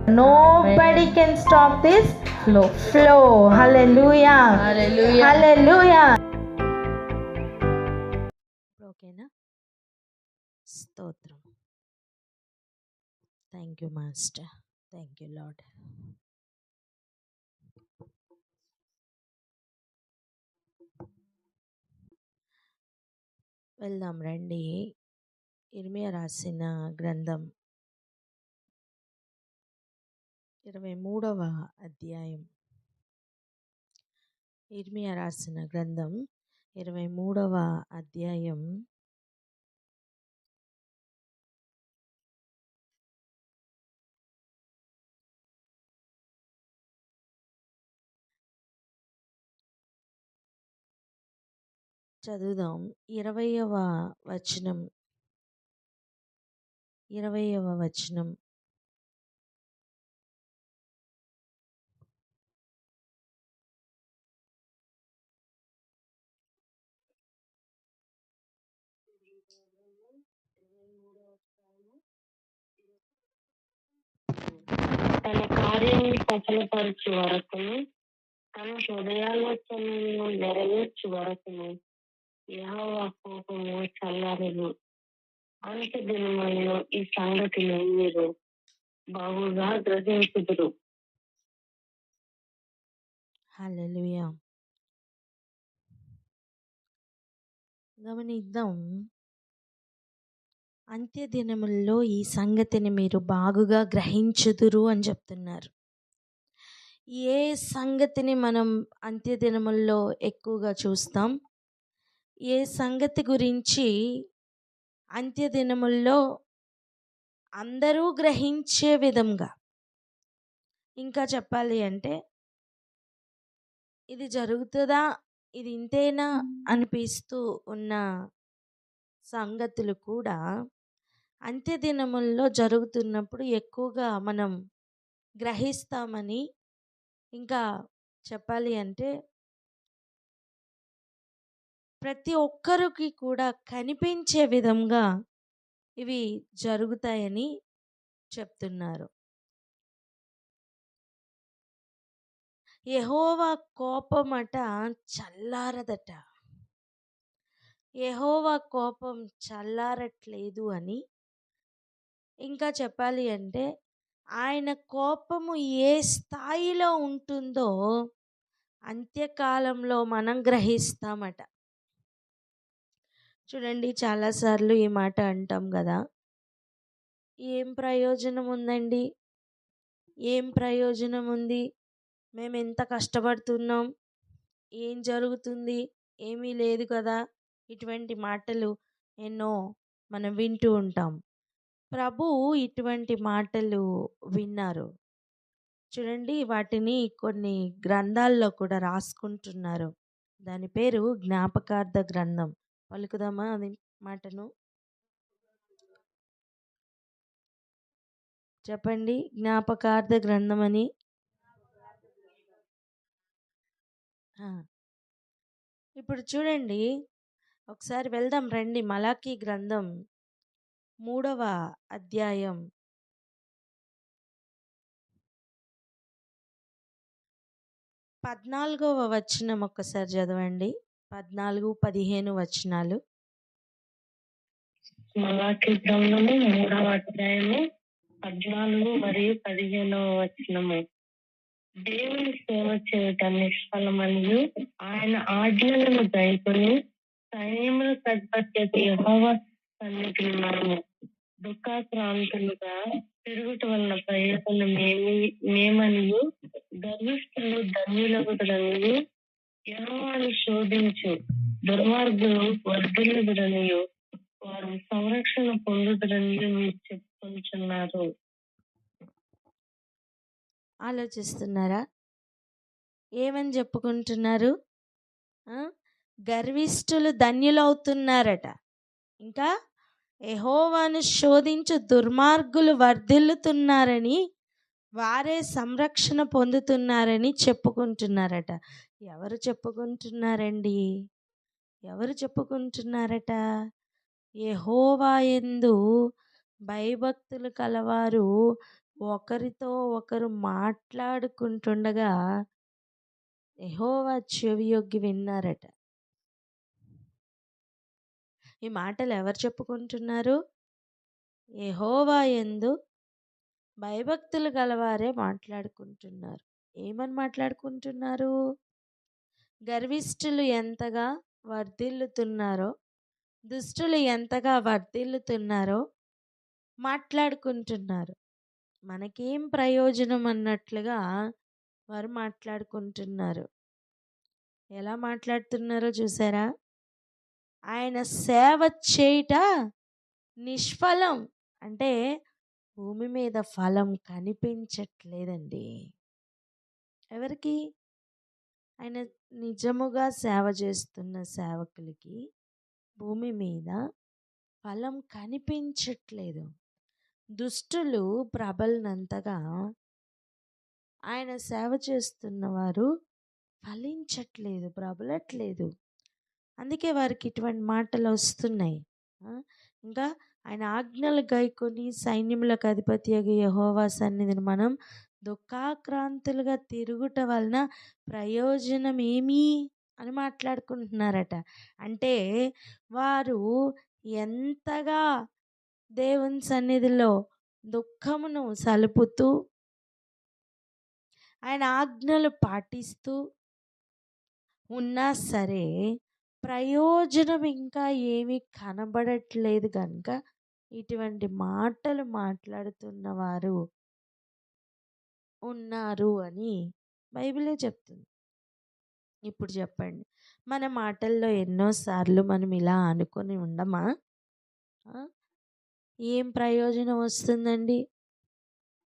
Nobody can stop this flow. Hallelujah. Hallelujah. ఓకేనా? స్తోత్రం. Thank you master. Thank you lord. వెళ్దాం రండి. ఇర్మియా రాసిన గ్రంథం 23వ అధ్యాయం. ఇర్మియా రాసిన గ్రంథం 23వ అధ్యాయం చదువుదాం. 20వ వచనం. తన కార్యములు సఫలపరచు వరకును, తన హృదయాలోచనలను నెరవేర్చు వరకును యెహోవా కోపము చల్లారదు. అంత్య దినములలో ఈ సంగతిని మీరు బాగుగా గ్రహించుదురు. హల్లెలూయా. గమనిద్దాం. అంత్య దినముల్లో ఈ సంగతిని మీరు బాగుగా గ్రహించుదురు అని చెప్తున్నారు. ఏ సంగతిని మనం అంత్య దినముల్లో ఎక్కువగా చూస్తాం? ఏ సంగతి గురించి అంత్య దినముల్లో అందరూ గ్రహించే విధంగా, ఇంకా చెప్పాలి అంటే ఇది జరుగుతుందా, ఇది ఇంతేనా అనిపిస్తూ ఉన్న సంగతులు కూడా అంత్య దినముల్లో జరుగుతున్నప్పుడు ఎక్కువగా మనం గ్రహిస్తామని, ఇంకా చెప్పాలి అంటే ప్రతి ఒక్కరికి కూడా కనిపించే విధంగా ఇవి జరుగుతాయని చెప్తున్నారు. యెహోవా కోపమట చల్లారదట. యెహోవా కోపం చల్లారట్లేదు అని, ఇంకా చెప్పాలి అంటే ఆయన కోపము ఏ స్థాయిలో ఉంటుందో అంత్యకాలంలో మనం గ్రహిస్తామట. చూడండి, చాలాసార్లు ఈ మాట అంటాం కదా, ఏం ప్రయోజనం ఉందండి, ఏం ప్రయోజనం ఉంది, మేము ఎంత కష్టపడుతున్నాం, ఏం జరుగుతుంది, ఏమీ లేదు కదా. ఇటువంటి మాటలు ఎన్నో మనం వింటూ ఉంటాం. ప్రభు ఇటువంటి మాటలు విన్నారు. చూడండి, వాటిని కొన్ని గ్రంథాల్లో కూడా రాసుకుంటున్నారు. దాని పేరు జ్ఞాపకార్థ గ్రంథం. పలుకుదామా అది మాటను? చెప్పండి, జ్ఞాపకార్థ గ్రంథం అని. ఇప్పుడు చూడండి, ఒకసారి వెళ్దాం రండి. మలాకీ గ్రంథం 3వ అధ్యాయం 14వ వచనం ఒక్కసారి చదవండి. 14-15 వచనాలు. మలాకీ గ్రంథము 3వ అధ్యాయము 14 మరియు 15వ వచనము. దేవుని సేవ చేయటం నిష్ఫలమనియు, ఆయన ఆజ్ఞలను గైకొని సైన్యములకు అధిపతి యెహోవా సన్నిధిని మనము దుఃఖాక్రాంతులుగా తిరుగుట వలన ప్రయోజనం మేమనియు, గర్విష్ఠులు ధన్యులగుదరనియు, యెహోవాను శోధించు దుర్మార్గులు వర్ధిల్లుదురనియు, వారు సంరక్షణ పొందుదురనియు మీరు చెప్పుకొంచున్నారు. ఆలోచిస్తున్నారా? ఏమని చెప్పుకుంటున్నారు? గర్విష్ఠులు ధన్యులవుతున్నారట. ఇంకా యెహోవాను శోధించు దుర్మార్గులు వర్ధిల్లుతున్నారని, వారే సంరక్షణ పొందుతున్నారని చెప్పుకుంటున్నారట. ఎవరు చెప్పుకుంటున్నారండి? ఎవరు చెప్పుకుంటున్నారట? యెహోవా యందు భయభక్తులు కలవారు ఒకరితో ఒకరు మాట్లాడుకుంటుండగా యెహోవా చెవియొగ్గి విన్నారట. ఈ మాటలు ఎవరు చెప్పుకుంటున్నారు? యెహోవా యందు భయభక్తులు గలవారే మాట్లాడుకుంటున్నారు. ఏమని మాట్లాడుకుంటున్నారు? గర్విష్ఠులు ఎంతగా వర్ధిల్లుతున్నారో, దుష్టులు ఎంతగా వర్ధిల్లుతున్నారో మాట్లాడుకుంటున్నారు. మనకేం ప్రయోజనం అన్నట్లుగా వారు మాట్లాడుకుంటున్నారు. ఎలా మాట్లాడుతున్నారో చూసారా? ఆయన సేవ చేయుట నిష్ఫలం. అంటే భూమి మీద ఫలం కనిపించట్లేదండి. ఎవరికి? ఆయన నిజముగా సేవ చేస్తున్న సేవకులకి భూమి మీద ఫలం కనిపించట్లేదు. దుష్టులు ప్రబలినంతగా ఆయన సేవ చేస్తున్న వారు ఫలించట్లేదు, ప్రబలట్లేదు. అందుకే వారికి ఇటువంటి మాటలు వస్తున్నాయి. ఇంకా ఆయన ఆజ్ఞలు గైకొని సైన్యములకు అధిపతి యెహోవా సన్నిధిని మనం దుఃఖాక్రాంతులుగా తిరుగుట వలన ప్రయోజనం ఏమి అని మాట్లాడుకుంటున్నారట. అంటే వారు ఎంతగా దేవుని సన్నిధిలో దుఃఖమును సలుపుతూ ఆయన ఆజ్ఞలు పాటిస్తూ ఉన్నా సరే ప్రయోజనం ఇంకా ఏమీ కనబడట్లేదు కనుక ఇటువంటి మాటలు మాట్లాడుతున్న వారు ఉన్నారు అని బైబిలే చెప్తుంది. ఇప్పుడు చెప్పండి, మన మాటల్లో ఎన్నోసార్లు మనం ఇలా అనుకొని ఉండమా? ఏం ప్రయోజనం వస్తుందండి?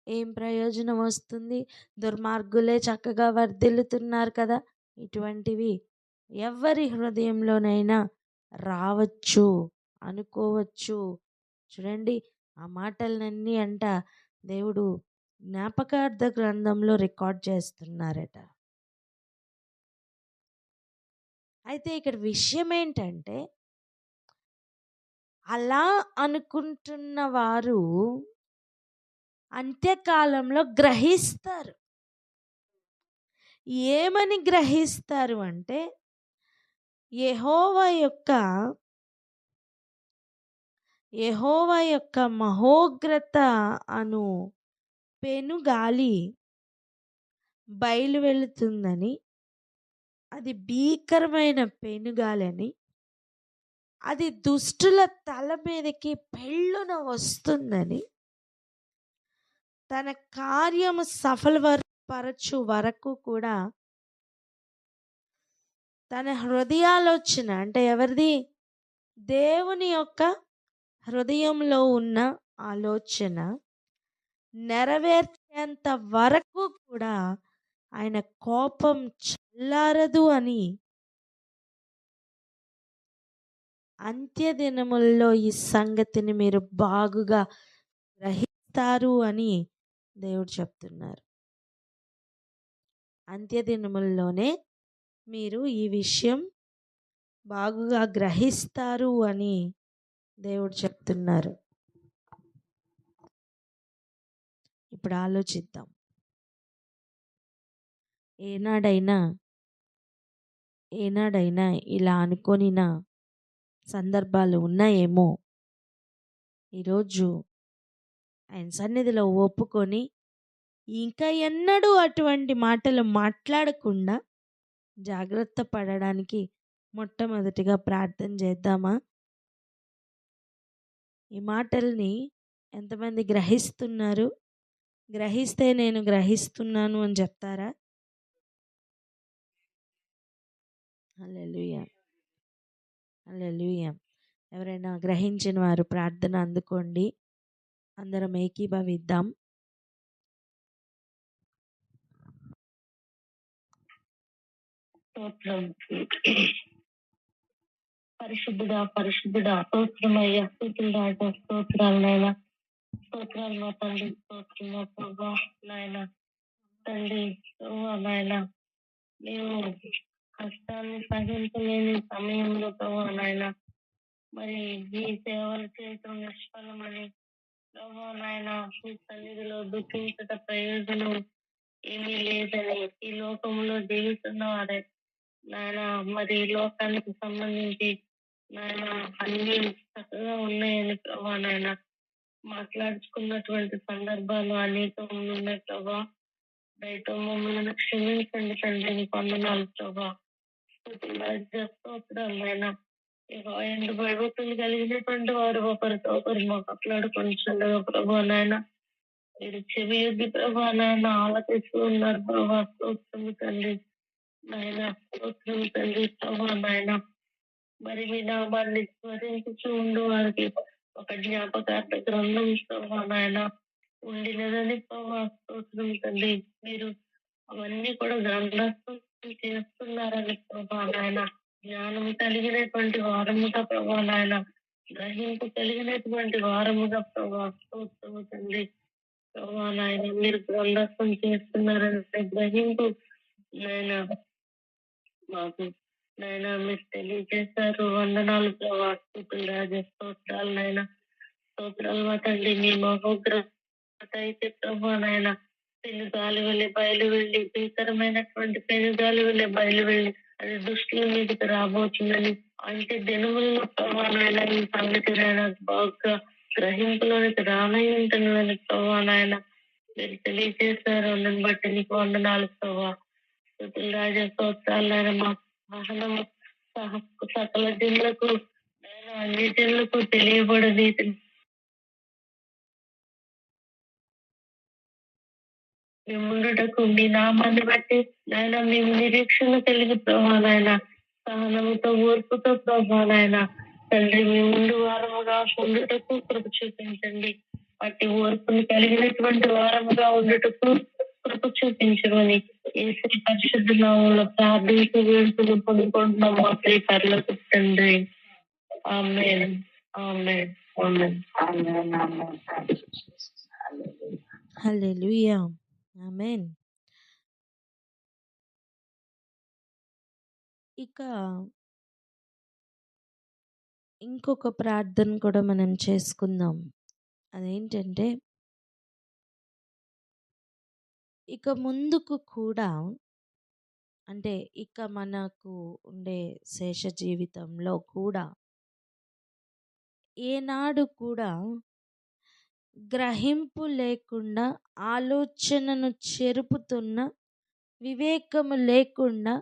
ఏం ప్రయోజనం వస్తుంది? దుర్మార్గులే చక్కగా వర్ధిల్లుతున్నారు కదా. ఇటువంటివి ఎవరి హృదయంలోనైనా రావచ్చు, అనుకోవచ్చు. చూడండి, ఆ మాటలన్నీ దేవుడు జ్ఞాపకార్థ గ్రంథంలో రికార్డ్ చేస్తున్నారట. అయితే ఇక్కడ విషయం ఏంటంటే, అలా అనుకుంటున్న వారు అంత్యకాలంలో గ్రహిస్తారు. ఏమని గ్రహిస్తారు అంటే, యెహోవా యొక్క మహోగ్రత అను పెనుగాలి బయలు వెళుతుందని, అది భీకరమైన పెనుగాలని, అది దుష్టుల తల మీదకి పెళ్ళున వస్తుందని, తన కార్యము సఫలపరచు వరకు కూడా తన హృదయాలోచన అంటే ఎవరిది? దేవుని యొక్క హృదయంలో ఉన్న ఆలోచన నెరవేర్చేంత వరకు కూడా ఆయన కోపం చల్లారదు అని అంత్యదినముల్లో ఈ సంగతిని మీరు బాగుగా గ్రహిస్తారు అని దేవుడు చెప్తున్నారు. అంత్యదినముల్లోనే మీరు ఈ విషయం బాగుగా గ్రహిస్తారు అని దేవుడు చెప్తున్నారు. ఇప్పుడు ఆలోచిద్దాం. ఏనాడైనా ఇలా అనుకొనిన సందర్భాలు ఉన్నాయేమో. ఈరోజు ఆయన సన్నిధిలో ఒప్పుకొని ఇంకా ఎన్నడూ అటువంటి మాటలు మాట్లాడకుండా జాగ్రత్త పడడానికి మొట్టమొదటిగా ప్రార్థన చేద్దామా? ఈ మాటల్ని ఎంతమంది గ్రహిస్తున్నారు? గ్రహిస్తే నేను గ్రహిస్తున్నాను అని చెప్తారా? హల్లెలూయా, హల్లెలూయా. ఎవరైనా గ్రహించిన వారు ప్రార్థన అందుకోండి. అందరం ఏకీభవిద్దాం. పరిశుద్ధుడా పరిశుద్ధుడా స్తోత్రమయ్యా, స్తోత్రుడా స్తోత్రాలనైనా, స్తోత్రాలు మా తండ్రి, స్తోత్రం మా ప్రభా నాయన. తండ్రి నాయన, మేము కష్టాన్ని సహించలేని సమయంలో ప్రభా నాయన, మరి ఈ సేవలు చేయటం నిష్ఫలమని ప్రభా నాయన, ఈ సన్నిధిలో దుఃఖించట ప్రయోజనం ఏమీ లేదని ఈ లోకంలో జీవిస్తున్న వారే నాయన మరి ఈ లోకానికి సంబంధించి నాయన అన్ని చక్కగా ఉన్నాయని ప్రభా నాయన మాట్లాడుకున్నటువంటి సందర్భాలు అనేకం ఉన్నాయి ప్రభా. దయతో మమ్మల్ని క్షమించండి తండ్రి, నీకు వందనాలు ప్రభా. స్తోత్రాలైనా ఎందు భయభక్తులు కలిగినటువంటి వారు ఒకరితో ఒకరు మాట్లాడుకుంటుండగా ప్రభా నాయన మీరు చెవి యొద్ది ప్రభా నాయన ఆలకిస్తూ ఉన్నారు ప్రభా. స్తోత్రము తండ్రి నాయన, స్తోత్రము తండ్రి ప్రభా నాయన. మరి మీ నామాన్ని స్మరించుచూ ఉండు వారికి ఒక జ్ఞాపకార్థ గ్రంథం ప్రభా నాయన ఉండినదని ప్రభా. స్తోత్రం తండ్రి, మీరు అవన్నీ కూడా గ్రంథస్థం చేస్తున్నారని ప్రభా నాయన. జ్ఞానం కలిగినటువంటి వారముగా ప్రభా నాయన, గ్రహింపు కలిగినటువంటి వారముగా ప్రభా. స్తోత్రము తండ్రి ప్రభా నాయన, మీరు గ్రంథస్థం చేస్తున్నారని గ్రహింపు నాయన మాకు నాయన మీరు తెలియజేశారు. వందనాలు ప్రభా. స్తుతులు రాజా, స్తోత్రాలు నాయన. స్తోత్రాలు మా తండ్రి. మీ మహోగ్రత అయితే ప్రభా నాయన పెనుగాలి వెళ్ళి బయలు వెళ్ళి భీకరమైనటువంటి పెనుగాలి వెళ్ళి బయలు వెళ్ళి అది దుష్టుల మీదకి రాబోతుందని అంటే దినములలో ప్రభా నాయన ఈ సంగతి నాయన బాగా గ్రహింపులోనికి రానై ఉంటున్నదని ప్రభా నాయన మీరు తెలియజేశారు. అందుని బట్టి నీకు వందనాలు ప్రభా. స్తుతులు రాజా, స్తోత్రాలు నాయన. మా సహనము సకల జనులకు నాయన అన్ని జనులకు తెలియబడని మేముండుటకు మీ నామాన్ని బట్టి నాయన మేము నిరీక్షణ కలిగి ప్రభా నాయన సహనముతో ఓర్పుతో ప్రభా నాయన తండ్రి మేము ఉండు వారముగా ఉండుటకు కృప చూపించండి. అట్టి ఓర్పుని కలిగినటువంటి వారముగా ఉండుటకు కృప చూపించమని యేసు పరిశుద్ధ నామములో ప్రార్థించి వేడుకలు పొందుకుంటున్నాం మా ప్రియ పరలోక తండ్రి. ఆమేన్, ఆమేన్, ఆమేన్, ఆమేన్, ఆమేన్. హల్లెలూయా. ఆమేన్. ఇక ఇంకొక ప్రార్థన కూడా మనం చేసుకుందాం. అదేంటంటే ఇక ముందుకు కూడా అంటే ఇక మనకు ఉండే శేష జీవితంలో కూడా ఏనాడు కూడా గ్రహింపు లేకుండా ఆలోచనను చెరుపుతున్న వివేకము లేకుండా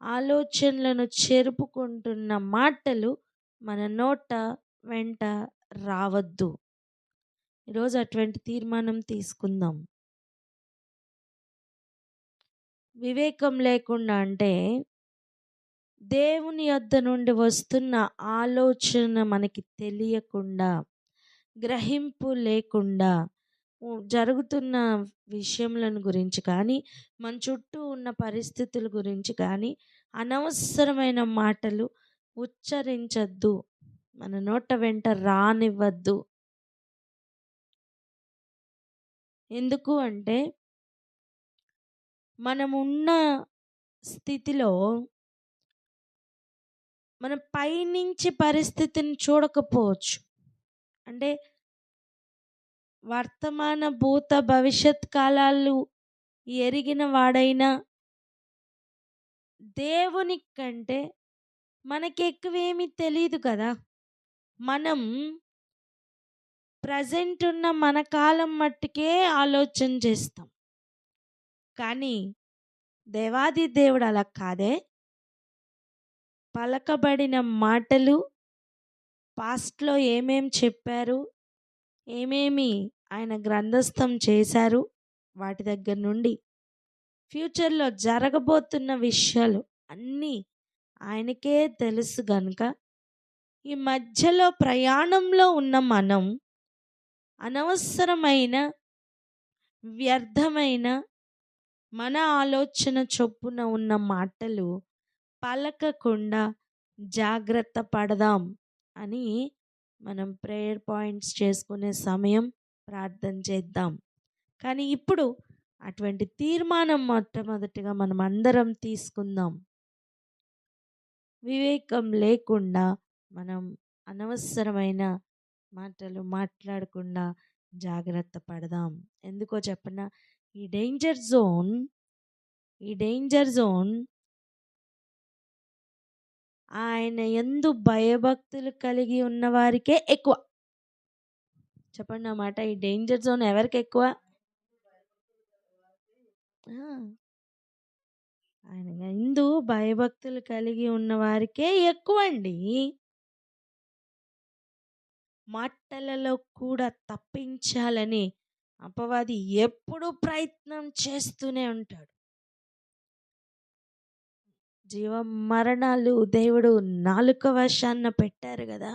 ఆలోచనలను చెరుపుకుంటున్న మాటలు మన నోట వెంట రావద్దు. ఈరోజు అటువంటి తీర్మానం తీసుకుందాం. వివేకం లేకుండా అంటే దేవుని యొద్ద నుండి వస్తున్న ఆలోచన మనకి తెలియకుండా, గ్రహింపు లేకుండా జరుగుతున్న విషయములను గురించి కానీ మన చుట్టూ ఉన్న పరిస్థితుల గురించి కానీ అనవసరమైన మాటలు ఉచ్చరించద్దు, మన నోట వెంట రానివ్వద్దు. ఎందుకు అంటే మనమున్న స్థితిలో మనం పైనుంచి పరిస్థితిని చూడకపోవచ్చు. అంటే వర్తమాన భూత భవిష్యత్ కాలాలు ఎరిగిన వాడైనా దేవుని కంటే మనకి ఎక్కువేమీ తెలియదు కదా. మనం ప్రజెంట్ ఉన్న మన కాలం మట్టుకే ఆలోచన చేస్తాం. కానీ దేవాది దేవుడు అలా కాదే. పలకబడిన మాటలు పాస్ట్లో ఏమేం చెప్పారు, ఏమేమి ఆయన గ్రంథస్థం చేశారు, వాటి దగ్గర నుండి ఫ్యూచర్లో జరగబోతున్న విషయాలు అన్నీ ఆయనకే తెలుసు గనుక ఈ మధ్యలో ప్రయాణంలో ఉన్న మనం అనవసరమైన వ్యర్థమైన మన ఆలోచన చొప్పున ఉన్న మాటలు పలకకుండా జాగ్రత్త పడదాం అని మనం ప్రేయర్ పాయింట్స్ చేసుకునే సమయం ప్రార్థన చేద్దాం. కానీ ఇప్పుడు అటువంటి తీర్మానం మొట్టమొదటిగా మనం అందరం తీసుకుందాం. వివేకం లేకుండా మనం అనవసరమైన మాటలు మాట్లాడకుండా జాగ్రత్త పడదాం. ఎందుకో చెప్పనా, ఈ డేంజర్ జోన్ ఆయన యందు భయభక్తులు కలిగి ఉన్న వారికే ఎక్కువ. చెప్పండి నా మాట, ఈ డేంజర్ జోన్ ఎవరికి ఎక్కువ? ఆయన యందు భయభక్తులు కలిగి ఉన్న వారికే ఎక్కువ అండి. మాటలలో కూడా తప్పించాలని అపవాది ఎప్పుడు ప్రయత్నం చేస్తూనే ఉంటాడు. జీవ మరణాలు దేవుడు నాలుక వశాన్న పెట్టారు కదా,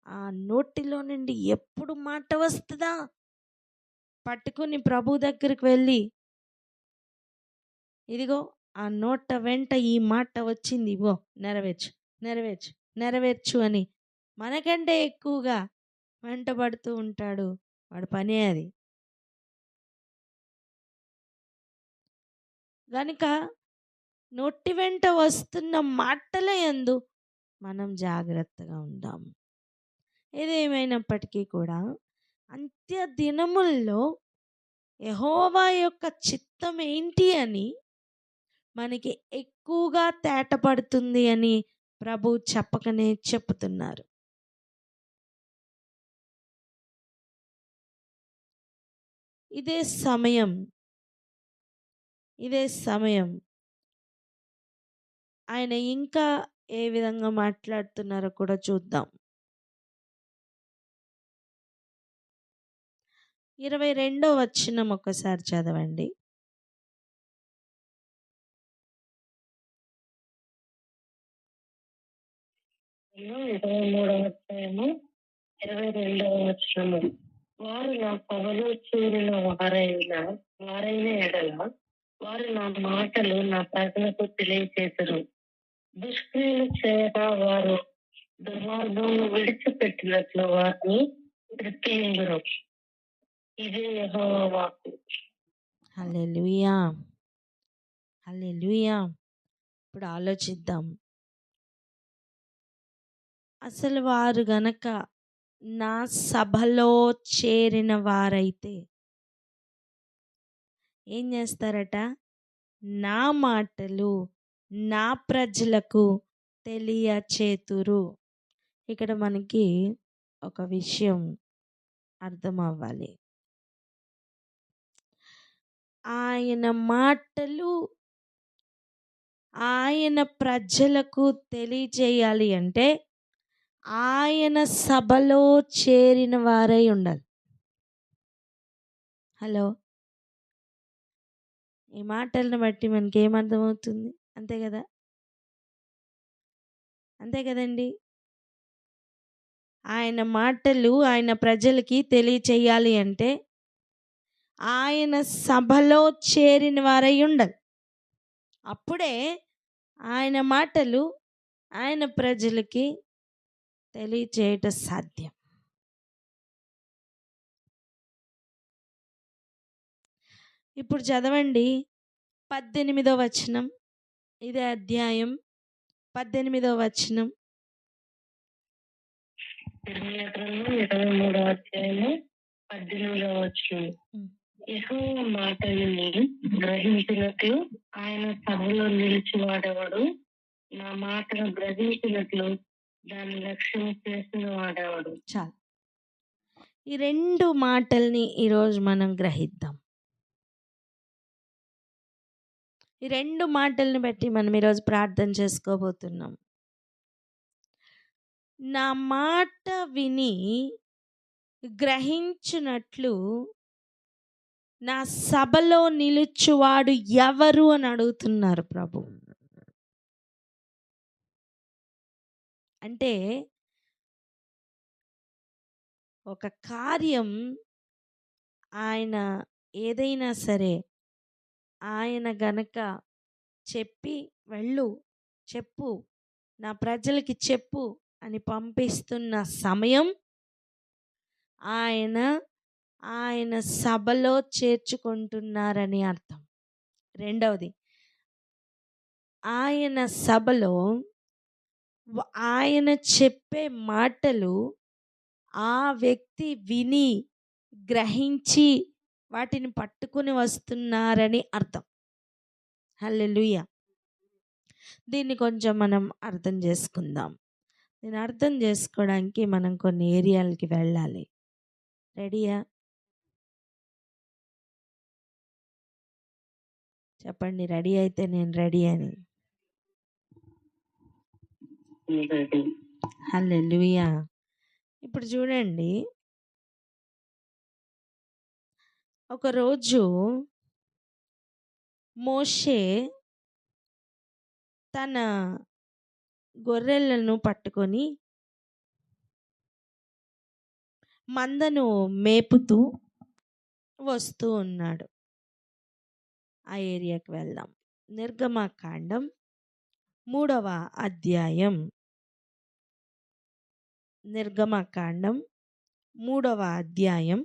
ఆ నోటిలో నుండి ఎప్పుడు మాట వస్తుందా పట్టుకుని ప్రభు దగ్గరికి వెళ్ళి, ఇదిగో ఆ నోట వెంట ఈ మాట వచ్చింది, ఇగో నెరవేర్చు నెరవేర్చు నెరవేర్చు అని మనకంటే ఎక్కువగా వెంటబడుతూ ఉంటాడు. వాడి పనే అది. కనుక నోటి వెంట వస్తున్న మాటల యందు మనం జాగ్రత్తగా ఉందాం. ఏదేమైనప్పటికీ కూడా అంత్య దినముల్లో యెహోవా యొక్క చిత్తం ఏంటి అని మనకి ఎక్కువగా తేటపడుతుంది అని ప్రభు చెప్పకనే చెప్తున్నారు. ఇదే సమయం ఆయన ఇంకా ఏ విధంగా మాట్లాడుతున్నారో కూడా చూద్దాం. 22వ వచనం ఒకసారి చదవండి. 23వ అధ్యాయము 22వ వచనము. వారు నా సభలో చేరిన వారైన ఎడల వారు నా మాటలు నా ప్రజలకు తెలియచేతురు. దుష్క్రియలు చేయక వారు దుర్మార్గమును విడిచిపెట్టినట్లు వారిని త్రిప్పియుందురు. ఇదే యెహోవా వాక్కు. హల్లెలూయా, హల్లెలూయా. ఇప్పుడు ఆలోచిద్దాం. అసలు వారు గనక నా సభలో చేరిన వారైతే ఏం చేస్తారట? నా మాటలు నా ప్రజలకు తెలియచేతురు. ఇక్కడ మనకి ఒక విషయం అర్థం అవ్వాలి. ఆయన మాటలు ఆయన ప్రజలకు తెలియచేయాలి అంటే ఆయన సభలో చేరిన వారై ఉండాలి. హలో, ఈ మాటలను బట్టి మనకి ఏమర్థమవుతుంది? అంతే కదా, అంతే కదండి. ఆయన మాటలు ఆయన ప్రజలకి తెలియచేయాలి అంటే ఆయన సభలో చేరిన వారై ఉండాలి. అప్పుడే ఆయన మాటలు ఆయన ప్రజలకి తెలియచేయటం సాధ్యం. ఇప్పుడు చదవండి 18వ వచనం. ఇదే అధ్యాయం 18వ వచనం. 23వ అధ్యాయము 18వ వచనం. యెహోవా మాటలని గ్రహించినట్లు ఆయన సభలో నిలిచి వాడేవాడు. నా మాటను గ్రహించినట్లు దాన్ని లక్ష్యం చేసిన వాడేవాడు. చాలు. ఈ రెండు మాటల్ని ఈరోజు మనం గ్రహిద్దాం. ఈ రెండు మాటల్ని బట్టి మనం ఈరోజు ప్రార్థన చేసుకోబోతున్నాం. నా మాట విని గ్రహించినట్లు నా సభలో నిలుచువాడు ఎవరు అని అడుగుతున్నారు ప్రభు. అంటే ఒక కార్యం ఆయన ఏదైనా సరే ఆయన గనక చెప్పి వెళ్ళు, చెప్పు, నా ప్రజలకి చెప్పు అని పంపిస్తున్న సమయం ఆయన సభలో చేర్చుకుంటున్నారని అర్థం. రెండవది, ఆయన సభలో ఆయన చెప్పే మాటలు ఆ వ్యక్తి విని గ్రహించి వాటిని పట్టుకుని వస్తున్నారని అర్థం. హల్లెలూయా. దీన్ని కొంచెం మనం అర్థం చేసుకుందాం. దీన్ని అర్థం చేసుకోవడానికి మనం కొన్ని ఏరియాలకి వెళ్ళాలి. రెడీయా? చెప్పండి, రెడీ అయితే నేను రెడీ అని. హల్లెలూయా. ఇప్పుడు చూడండి, ఒకరోజు మోషే తన గొర్రెలను పట్టుకొని మందను మేపుతూ వస్తూ ఉన్నాడు. ఆ ఏరియాకి వెళ్దాం. నిర్గమకాండం 3వ అధ్యాయం. నిర్గమకాండం 3వ అధ్యాయం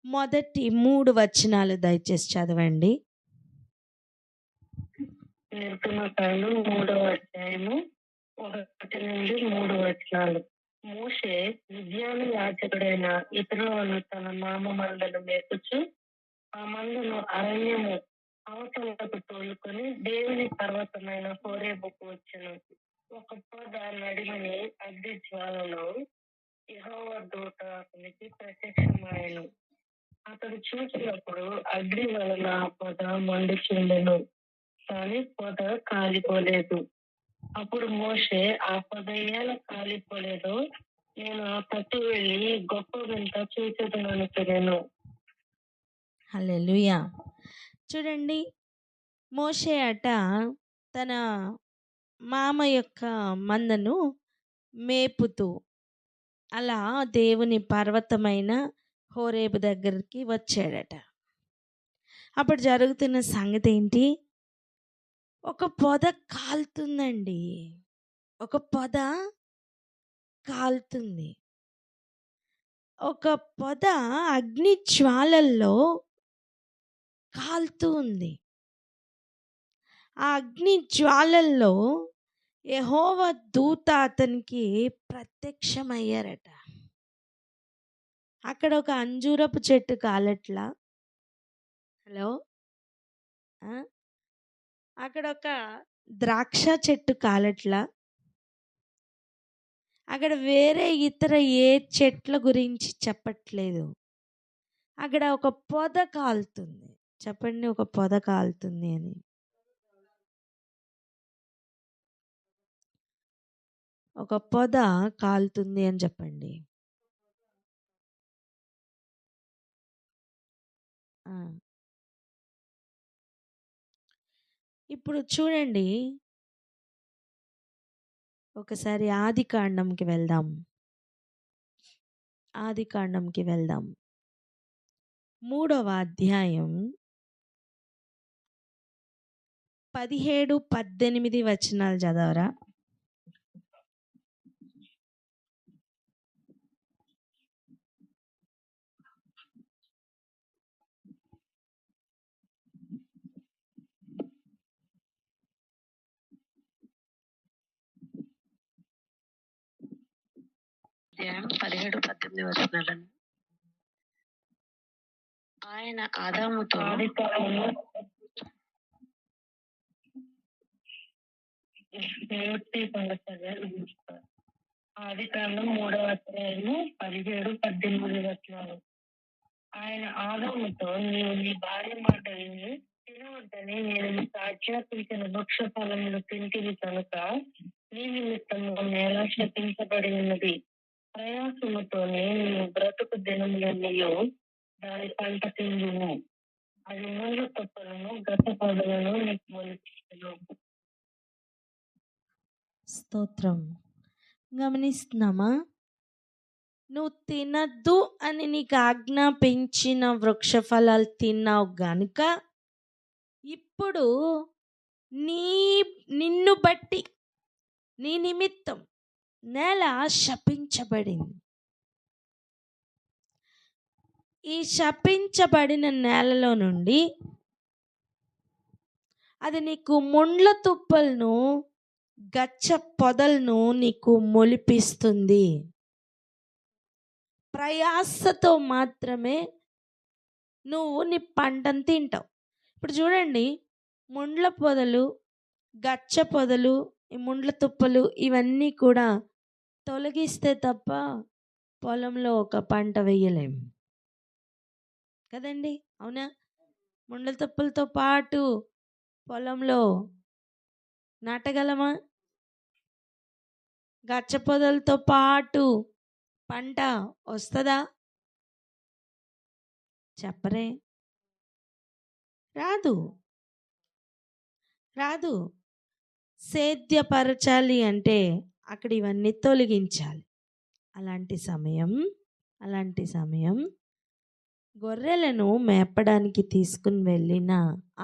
మొదటి 3 వచనాలు దయచేసి చదవండి. నిర్గమకాండం 3వ అధ్యాయము 1 నుండి 3 వచనాలు. మోషే మిద్యాను యాజకుడైన ఇత్రోను తన మామ మందను మేపుచు ఆ మందను అరణ్యము అవతలకు తోలుకొని దేవుని పర్వతమైన హోరేబుకు వచ్చెను. ఒక పొద నడిమని అగ్ని జ్వాలలో యెహోవా దూత అతనికి ప్రత్యక్షమాయెను. అతడు చూసినప్పుడు అగ్ని వలన ఆ పొద మండుచుండెను, కానీ పొద కాలిపోలేదు. అప్పుడు మోషే, ఆ పొద ఎలా కాలిపోలేదో నేను ఆ తట్టు వెళ్ళి గొప్ప వింత చూసేదను అనుకునేను. హల్లెలూయా. చూడండి, మోషే అట తన మామ యొక్క మందను మేపుతూ అలా దేవుని పర్వతమైన హోరేబు దగ్గరికి వచ్చాడట. అప్పుడు జరుగుతున్న సంగతి ఏంటి? ఒక పొద కాలుతుందండి. ఒక పొద కాలుతుంది. ఒక పొద అగ్ని జ్వాలల్లో కాలుతూ ఉంది. ఆ అగ్ని జ్వాలల్లో యెహోవా దూత అతనికి ప్రత్యక్షమయ్యారట. అక్కడ ఒక అంజూరపు చెట్టు కాలట్లా. హలో, అక్కడ ఒక ద్రాక్ష చెట్టు కాలట్లా. అక్కడ వేరే ఇతర ఏ చెట్ల గురించి చెప్పట్లేదు. అక్కడ ఒక పొద కాలుతుంది. చెప్పండి, ఒక పొద కాలుతుంది అని. ఒక పొద కాలుతుంది అని చెప్పండి. ఇప్పుడు చూడండి, ఒకసారి ఆదికాండంకి వెళ్దాం. ఆదికాండంకి వెళ్దాం. 3వ అధ్యాయం 17, 18 వచనాలు చదవరా? అధ్యాయం 17, 18 వచనాలను. ఆయన ఆదాముతో ఆదికాండం 3వ అధ్యాయము 17, 18 వచనాలు. ఆయన ఆదాముతో, నీవు నీ భార్య మాట విని తినవద్దని నేను నీకు ఆజ్ఞాపించిన వృక్ష ఫలములు తింటివి కనుక నీ నిమిత్తము నేల శపించబడి ఉన్నది. ప్రయాసముతోనే నీవు బ్రతుకు దినములన్నీయు దాని పంట తిందుము. అది ముళ్ళ తొప్పలను గత పొదలను నీకు మొలిపించును. స్తోత్రం. గమనిస్తున్నామా? నువ్వు తినద్దు అని నీకు ఆజ్ఞాపించిన వృక్ష ఫలాలు తిన్నావు గనుక ఇప్పుడు నిన్ను బట్టి నీ నిమిత్తం నేల శపించబడింది. ఈ శపించబడిన నేలలో నుండి అది నీకు ముండ్ల తుప్పలను గచ్చ పొదలను నీకు మొలిపిస్తుంది. ప్రయాసతో మాత్రమే నువ్వు నీ పంటను తింటావు. ఇప్పుడు చూడండి, ముండ్ల పొదలు, గచ్చ పొదలు, ఈ ముండ్ల తుప్పలు ఇవన్నీ కూడా తొలగిస్తే తప్ప పొలంలో ఒక పంట వేయలేం కదండి, అవునా? ముండ్ల తుప్పలతో పాటు పొలంలో నాటగలమా? గచ్చ పొదలతో పాటు పంట వస్తుందా? చెప్పరే, రాదు. సేద్యపరచాలి అంటే అక్కడ ఇవన్నీ తొలగించాలి. అలాంటి సమయం గొర్రెలను మేపడానికి తీసుకుని వెళ్ళిన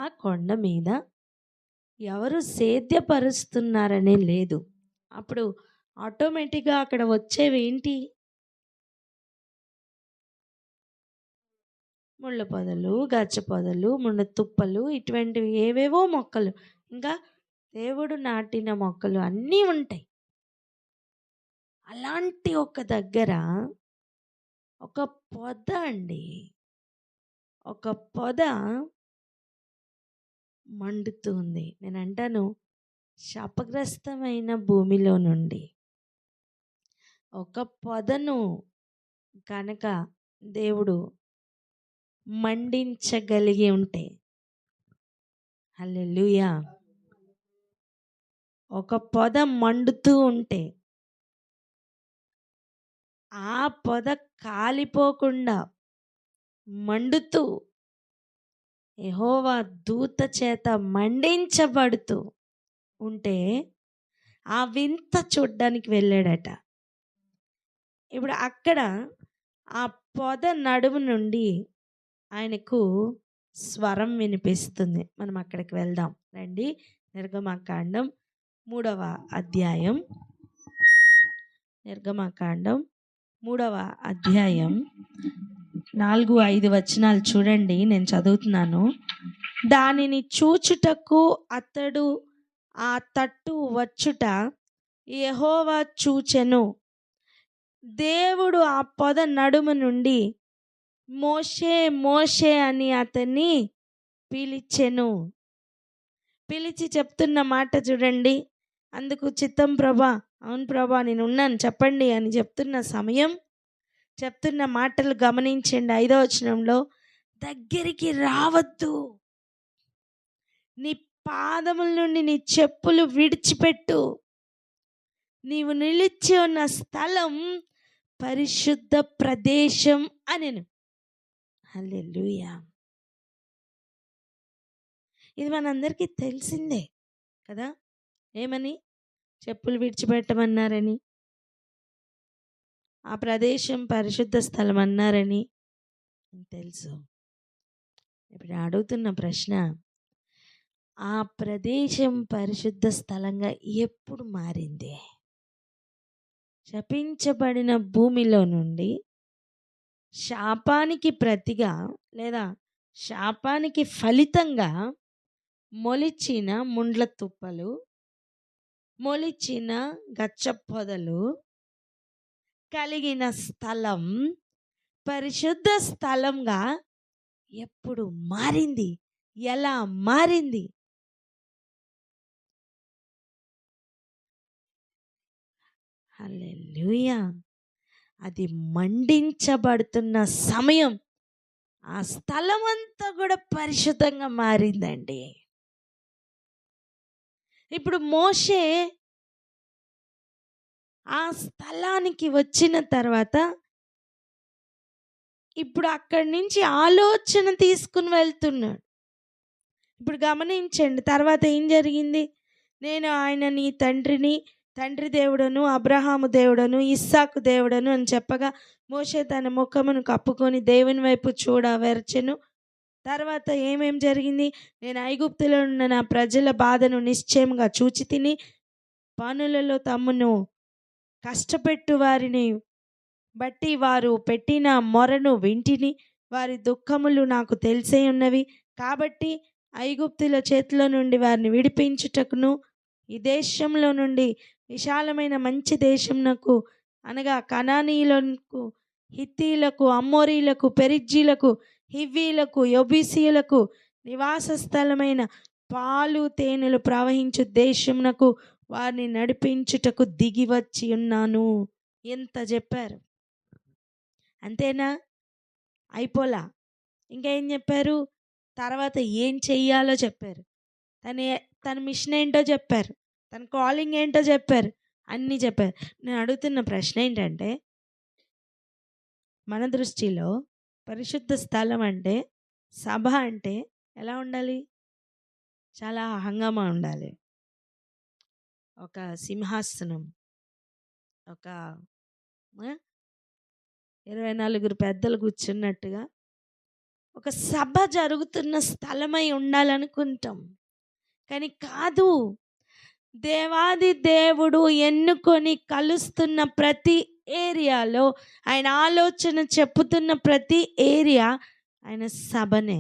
ఆ కొండ మీద ఎవరు సేద్యపరుస్తున్నారనే లేదు. అప్పుడు ఆటోమేటిక్గా అక్కడ వచ్చేవి ఏంటి? ముళ్ళ పొదలు, గచ్చ పొదలు, ముండ తుప్పలు, ఇటువంటివి ఏవేవో మొక్కలు, ఇంకా దేవుడు నాటిన మొక్కలు అన్నీ ఉంటాయి. అలాంటి ఒక దగ్గర ఒక పొద అండి, ఒక పొద మండుతుంది. నేను అంటాను, శాపగ్రస్తమైన భూమిలో నుండి ఒక పొదను కనుక దేవుడు మండించగలిగి ఉంటే, హల్లెలూయా, ఒక పొద మండుతూ ఉంటే ఆ పొద కాలిపోకుండా మండుతూ యెహోవా దూత చేత మండించబడుతూ ఉంటే ఆ వింత చూడ్డానికి వెళ్ళాడట. ఇప్పుడు అక్కడ ఆ పొద నడుము నుండి ఆయనకు స్వరం వినిపిస్తుంది. మనం అక్కడికి వెళ్దాం రండి. నిర్గమకాండం 3వ అధ్యాయం, నిర్గమకాండం 3వ అధ్యాయం 4-5 వచనాలు చూడండి, నేను చదువుతున్నాను. దానిని చూచుటకు అతడు ఆ తట్టు వచ్చుట యెహోవా చూచెను. దేవుడు ఆ పొద నడుము నుండి మోషే మోషే అని అతన్ని పిలిచెను. పిలిచి చెప్తున్న మాట చూడండి. అందుకు చిత్తం ప్రభా, అవును ప్రభా నేను ఉన్నాను చెప్పండి అని చెప్తున్న సమయం, చెప్తున్న మాటలు గమనించండి. 5వ వచనంలో, దగ్గరికి రావద్దు, నీ పాదముల నుండి నీ చెప్పులు విడిచిపెట్టు, నీవు నిలిచి ఉన్న స్థలం పరిశుద్ధ ప్రదేశం అనెను. హల్లెలూయా. ఇది మనందరికీ తెలిసిందే కదా, ఏమని? చెప్పులు విడిచిపెట్టమన్నారని, ఆ ప్రదేశం పరిశుద్ధ స్థలం అన్నారని తెలుసు. ఇప్పుడు అడుగుతున్న ప్రశ్న, ఆ ప్రదేశం పరిశుద్ధ స్థలంగా ఎప్పుడు మారింది? శపించబడిన భూమిలో నుండి శాపానికి ప్రతిగా లేదా శాపానికి ఫలితంగా మొలిచిన ముండ్ల తుప్పలు, మొలిచిన గచ్చ పొదలు కలిగిన స్థలం పరిశుద్ధ స్థలంగా ఎప్పుడు మారింది? ఎలా మారింది? హల్లెలూయా. అది మండించబడుతున్న సమయం ఆ స్థలం అంతా కూడా పరిశుద్ధంగా మారిందండి. ఇప్పుడు మోషే ఆ స్థలానికి వచ్చిన తర్వాత ఇప్పుడు అక్కడి నుంచి ఆలోచన తీసుకుని వెళ్తున్నాడు. ఇప్పుడు గమనించండి, తర్వాత ఏం జరిగింది? నేను ఆయన నీ తండ్రి దేవుడను, అబ్రహాము దేవుడను, ఇస్సాకు దేవుడను అని చెప్పగా మోషే తన ముఖమును కప్పుకొని దేవుని వైపు వెరచెను. తర్వాత ఏమేం జరిగింది? నేను ఐగుప్తులో ఉన్న నా ప్రజల బాధను నిశ్చయంగా చూచి తిని, పనులలో తమ్మును కష్టపెట్టు వారిని బట్టి వారు పెట్టిన మొరను వింటిని, వారి దుఃఖములు నాకు తెలిసే ఉన్నవి. కాబట్టి ఐగుప్తుల చేతిలో నుండి వారిని విడిపించుటకును, ఈ దేశంలో నుండి విశాలమైన మంచి దేశంనకు అనగా కనానీయులకు, హిత్తీలకు, అమ్మోరీలకు, పెరిజ్జీలకు, హివ్వీలకు, యెబూసీయులకు నివాస స్థలమైన పాలు తేనెలు ప్రవహించు దేశమునకు వారిని నడిపించుటకు దిగి వచ్చి ఉన్నాను. ఎంత చెప్పారు. అంతేనా? అయిపోలా. ఇంకా ఏం చెప్పారు? తర్వాత ఏం చెయ్యాలో చెప్పారు. తన మిషన్ ఏంటో చెప్పారు. తన కాలింగ్ ఏంటో చెప్పారు. అన్నీ చెప్పారు. నేను అడుగుతున్న ప్రశ్న ఏంటంటే, మన దృష్టిలో పరిశుద్ధ స్థలం అంటే, సభ అంటే ఎలా ఉండాలి? చాలా హంగామా ఉండాలి. ఒక సింహాసనం, ఒక 24 పెద్దలు కూర్చున్నట్టుగా ఒక సభ జరుగుతున్న స్థలమై ఉండాలనుకుంటాం. కానీ కాదు. దేవాది దేవుడు ఎన్నుకొని కలుస్తున్న ప్రతి ఏరియాలో, ఆయన ఆలోచన చెప్పుతున్న ప్రతి ఏరియా ఆయన సభనే.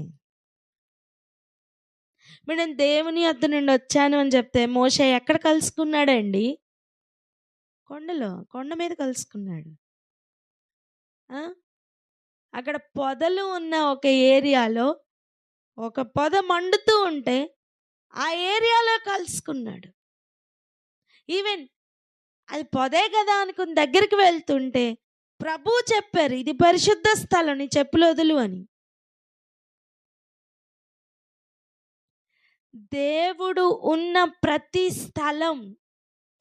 నేను దేవుని వద్ద నుండి వచ్చాను అని చెప్తే మోషే ఎక్కడ కలుసుకున్నాడండి? కొండ మీద కలుసుకున్నాడు. అక్కడ పొదలు ఉన్న ఒక ఏరియాలో ఒక పొద మండుతూ ఉంటే ఆ ఏరియాలో కలుసుకున్నాడు. ఈవెన్ అది పొదే కదా అనుకుని దగ్గరికి వెళ్తుంటే ప్రభువు చెప్పారు, ఇది పరిశుద్ధ స్థలం, నీ చెప్పులు వదులు అని. దేవుడు ఉన్న ప్రతి స్థలం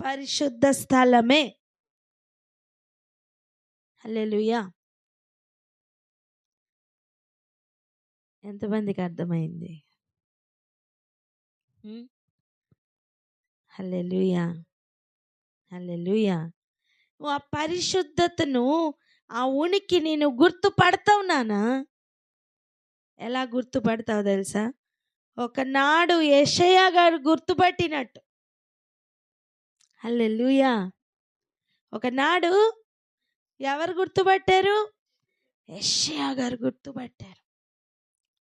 పరిశుద్ధ స్థలమే. హల్లెలూయా. ఎంతమందికి అర్థమైంది? హల్లెలూయా, హల్లెలూయా. నువ్వు ఆ పరిశుద్ధతను, ఆ ఉనికిని నువ్వు గుర్తుపడతావు నానా. ఎలా గుర్తుపడతావు తెలుసా? ఒకనాడు యెషయా గారు గుర్తుపట్టినట్టు. హల్లెలూయా. ఒకనాడు ఎవరు గుర్తుపట్టారు? యెషయా గారు గుర్తుపట్టారు.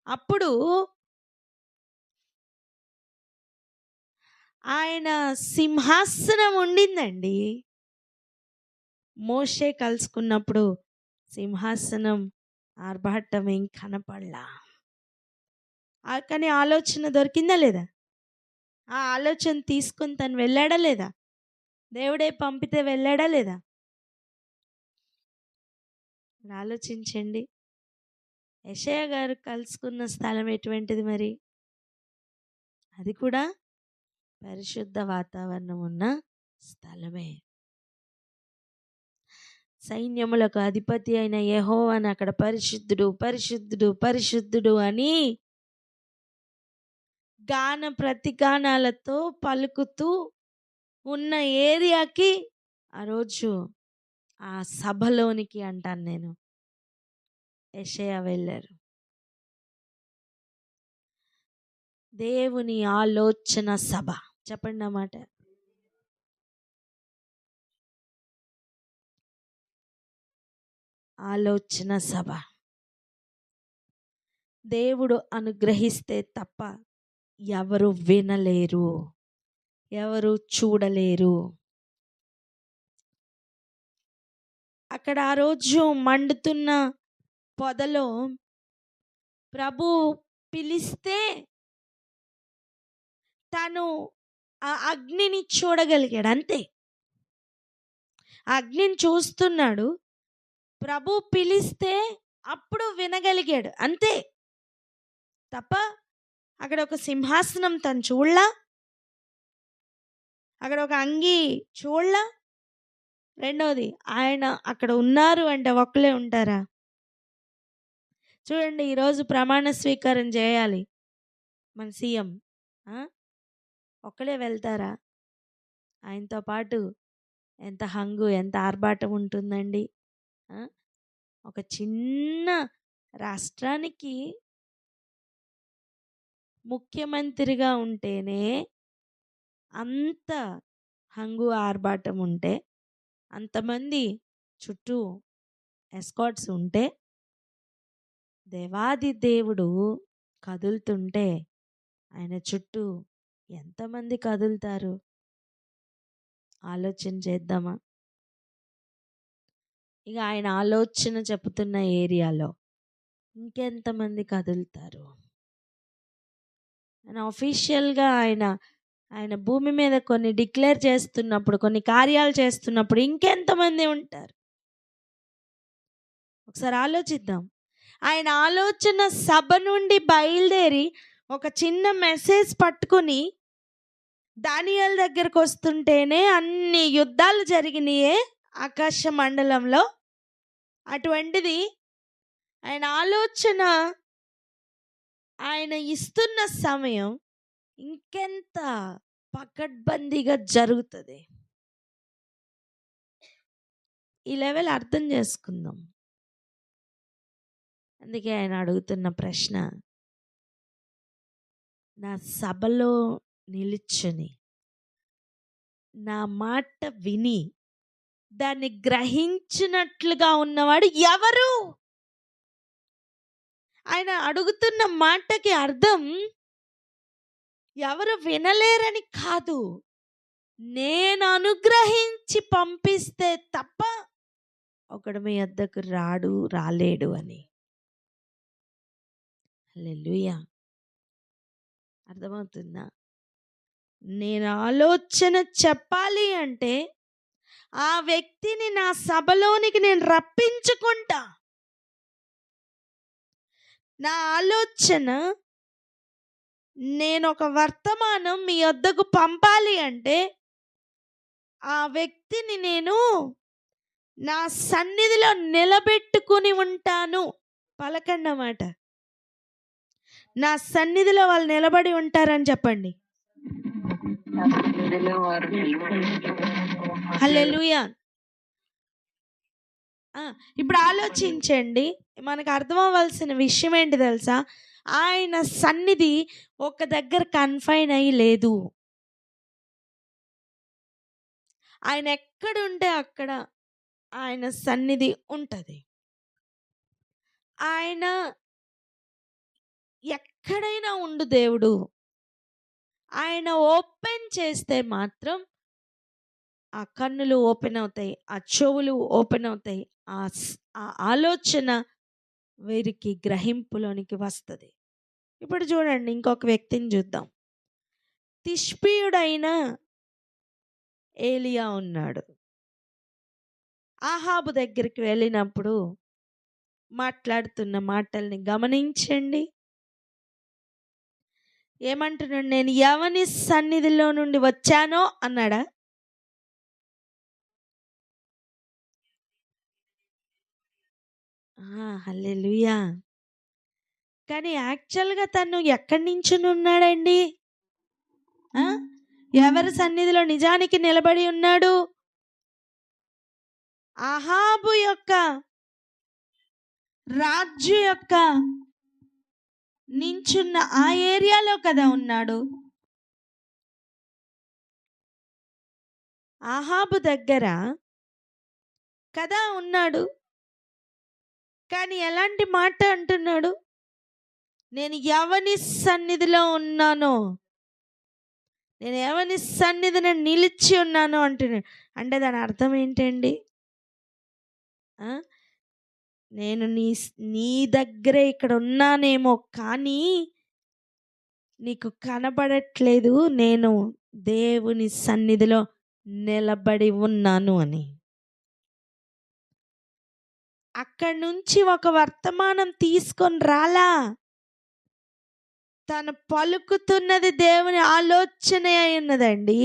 అప్పుడు ఆయన సింహాసనం ఉండిందండి. మోషే కలుసుకున్నప్పుడు సింహాసనం ఆర్భాటం ఏం కనపడలా. కానీ ఆలోచన దొరికిందా లేదా? ఆ ఆలోచన తీసుకుని తను వెళ్ళాడా లేదా? దేవుడే పంపితే వెళ్ళాడా లేదా? ఆలోచించండి. యెషయా గారు కలుసుకున్న స్థలం ఎటువంటిది మరి? అది కూడా పరిశుద్ధ వాతావరణం ఉన్న స్థలమే. సైన్యములకు అధిపతి అయిన యెహోవాను అక్కడ పరిశుద్ధుడు, పరిశుద్ధుడు, పరిశుద్ధుడు అని ప్రతిగానాలతో పలుకుతూ ఉన్న ఏరియాకి ఆ రోజు ఆ సభలోనికి అంటాను నేను యెషయా వెళ్ళారు. దేవుని ఆలోచన సభ. చెప్పండి అన్నమాట. ఆలోచన సభ. దేవుడు అనుగ్రహిస్తే తప్ప ఎవరు వినలేరు, ఎవరు చూడలేరు. అక్కడ ఆ రోజు మండుతున్న పొదలో ప్రభు పిలిస్తే తను ఆ అగ్నిని చూడగలిగాడు. అంతే. అగ్నిని చూస్తున్నాడు. ప్రభు పిలిస్తే అప్పుడు వినగలిగాడు. అంతే తప్ప అక్కడ ఒక సింహాసనం తను చూడలా, అక్కడ ఒక అంగి చూడలా. రెండవది, ఆయన అక్కడ ఉన్నారు అంటే ఒక్కలే ఉంటారా? చూడండి, ఈరోజు ప్రమాణ స్వీకారం చేయాలి మన సీఎం. ఒక్కలే వెళ్తారా? ఆయనతో పాటు ఎంత హంగు, ఎంత ఆర్భాటం ఉంటుందండి. ఒక చిన్న రాష్ట్రానికి ముఖ్యమంత్రిగా ఉంటేనే అంత హంగు ఆర్భాటం ఉంటే, అంతమంది చుట్టూ ఎస్కాట్స్ ఉంటే, దేవాది దేవుడు కదులుతుంటే ఆయన చుట్టూ ఎంతమంది కదులుతారు? ఆలోచన చేద్దామా? ఇక ఆయన ఆలోచన చెప్పుతున్న ఏరియాలో ఇంకెంతమంది కదులుతారు? ఆయన అఫీషియల్గా ఆయన భూమి మీద కొన్ని డిక్లేర్ చేస్తున్నప్పుడు, కొన్ని కార్యాలు చేస్తున్నప్పుడు ఇంకెంతమంది ఉంటారు? ఒకసారి ఆలోచిద్దాం. ఆయన ఆలోచన సభ నుండి బయలుదేరి ఒక చిన్న మెసేజ్ పట్టుకుని దానియేలు దగ్గరకు వస్తుంటేనే అన్ని యుద్ధాలు జరిగినాయే ఆకాశ మండలంలో. అటువంటిది ఆయన ఆలోచన ఆయన ఇస్తున్న సమయం ఇంకెంత పకడ్బందీగా జరుగుతుంది. ఈ లెవెల్ అర్థం చేసుకుందాం. అందుకే ఆయన అడుగుతున్న ప్రశ్న, నా సభలో నిలుచుని నా మాట విని దాన్ని గ్రహించినట్లుగా ఉన్నవాడు ఎవరు? ఆయన అడుగుతున్న మాటకి అర్థం ఎవరు వినలేరని కాదు, నేను అనుగ్రహించి పంపిస్తే తప్ప ఒకడు మీ వద్దకు రాలేడు అని. హల్లెలూయా. అర్థమవుతుందా? నేను ఆలోచన చెప్పాలి అంటే ఆ వ్యక్తిని నా సభలోనికి నేను రప్పించుకుంటా. నా ఆలోచన, నేను ఒక వర్తమానం మీ వద్దకు పంపాలి అంటే ఆ వ్యక్తిని నేను నా సన్నిధిలో నిలబెట్టుకుని ఉంటాను. పలకన్నమాట. నా సన్నిధిలో వాళ్ళు నిలబడి ఉంటారని చెప్పండి. హల్లెలూయా. ఇప్పుడు ఆలోచించండి, మనకు అర్థం అవ్వాల్సిన విషయం ఏంటి తెలుసా? ఆయన సన్నిధి ఒక దగ్గర కన్ఫైన్ అయ్యి లేదు. ఆయన ఎక్కడుంటే అక్కడ ఆయన సన్నిధి ఉంటుంది. ఆయన ఎక్కడైనా ఉండు దేవుడు. ఆయన ఓపెన్ చేస్తే మాత్రం ఆ కన్నులు ఓపెన్ అవుతాయి, ఆ చెవులు ఓపెన్ అవుతాయి, ఆ ఆలోచన వీరికి గ్రహింపులోనికి వస్తుంది. ఇప్పుడు చూడండి, ఇంకొక వ్యక్తిని చూద్దాం. తిష్బీయుడైన ఏలియా ఉన్నాడు. ఆహాబు దగ్గరికి వెళ్ళినప్పుడు మాట్లాడుతున్న మాటల్ని గమనించండి. ఏమంటున్నాడు? నేను ఎవని సన్నిధిలో నుండి వచ్చానో అన్నాడా? హల్లెలూయా. కానీ యాక్చువల్గా తను ఎక్కడి నుంచి ఉన్నాడండి? ఎవరి సన్నిధిలో నిజానికి నిలబడి ఉన్నాడు? అహాబు యొక్క రాజు యొక్క నించున్న ఆ ఏరియాలో కదా ఉన్నాడు. అహాబు దగ్గర కదా ఉన్నాడు. కానీ ఎలాంటి మాట అంటున్నాడు? నేను ఎవని సన్నిధిలో ఉన్నానో, నేను ఎవని సన్నిధిని నిలిచి ఉన్నానో అంటున్నాడు. అంటే దాని అర్థం ఏంటండి? నేను నీ దగ్గరే ఇక్కడ ఉన్నానేమో, కానీ నీకు కనబడట్లేదు, నేను దేవుని సన్నిధిలో నిలబడి ఉన్నాను అని. అక్కడి నుంచి ఒక వర్తమానం తీసుకొని రాలా. తను పలుకుతున్నది దేవుని ఆలోచన అయి ఉన్నదండి.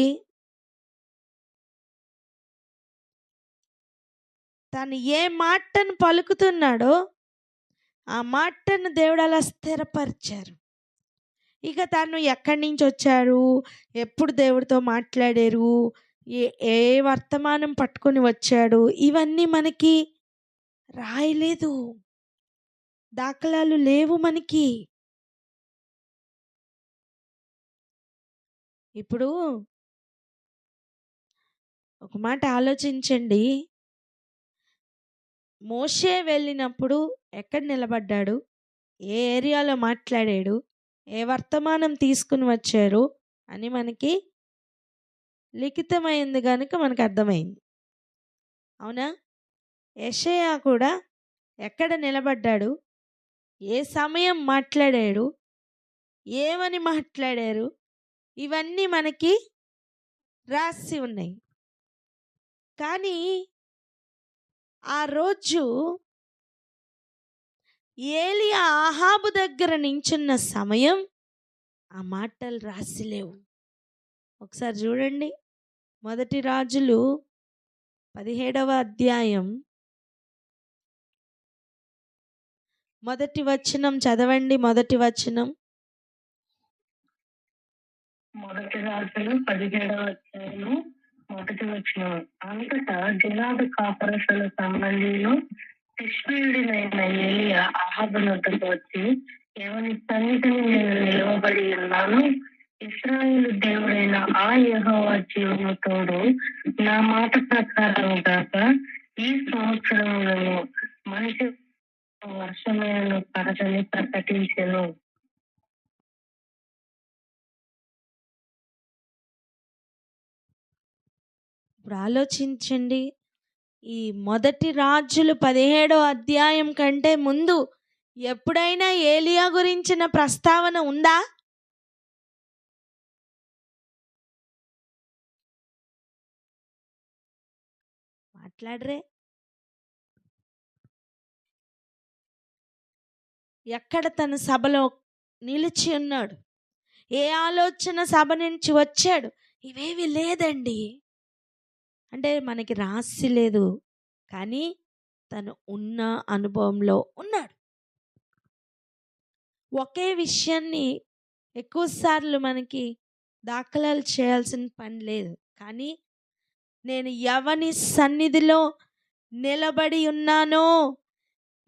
తను ఏ మాటను పలుకుతున్నాడో ఆ మాటను దేవుడు అలా స్థిరపరిచారు. ఇక తను ఎక్కడి నుంచి వచ్చారు, ఎప్పుడు దేవుడితో మాట్లాడారు, ఏ వర్తమానం పట్టుకొని వచ్చాడు, ఇవన్నీ మనకి రాయలేదు. దాఖలాలు లేవు మనకి. ఇప్పుడు ఒక మాట ఆలోచించండి. మోషే వెళ్ళినప్పుడు ఎక్కడ నిలబడ్డాడు, ఏ ఏరియాలో మాట్లాడాడు, ఏ వర్తమానం తీసుకుని వచ్చారు అని మనకి లిఖితమైంది కనుక మనకు అర్థమైంది. అవునా? యెషయా కూడా ఎక్కడ నిలబడ్డాడు, ఏ సమయం మాట్లాడాడు, ఏమని మాట్లాడారు, ఇవన్నీ మనకి రాసి ఉన్నాయి. కానీ ఆ రోజు ఏలియా ఆహాబు దగ్గర నించున్న సమయం ఆ మాటలు రాసి లేవు. ఒకసారి చూడండి, 1 రాజులు 17వ అధ్యాయం 1 వచనం చదవండి. 1 వచనం. 1 రాజులు 17వ అధ్యాయము 1 వచనం. అంతటా గిలాదు కాపరసుల సంబంధిలో తిష్బీయుడినైన ఏలియా అహాబు వద్దకు వచ్చి, ఎవని సన్నిధిని నేను నిలవబడి ఉన్నాను, ఇశ్రాయేలు దేవుడైన ఆ యెహోవా జీవము తోడు, నా మాట ప్రకారం కాక ఈ సంవత్సరములను మనిషి వర్షమైన పడదని ప్రకటించెను. ఇప్పుడు ఆలోచించండి, ఈ 1 రాజులు 17వ అధ్యాయం కంటే ముందు ఎప్పుడైనా ఏలియా గురించిన ప్రస్తావన ఉందా? మాట్లాడరే. ఎక్కడ తన సభలో నిలిచి ఉన్నాడు, ఏ ఆలోచన సభ నుంచి వచ్చాడు, ఇవేవి లేదండి. అంటే మనకి రాసి లేదు, కానీ తను ఉన్న అనుభవంలో ఉన్నాడు. ఒకే విషయాన్ని ఎక్కువసార్లు మనకి దాఖలాలు చేయాల్సిన పని లేదు. కానీ నేను ఎవని సన్నిధిలో నిలబడి ఉన్నానో,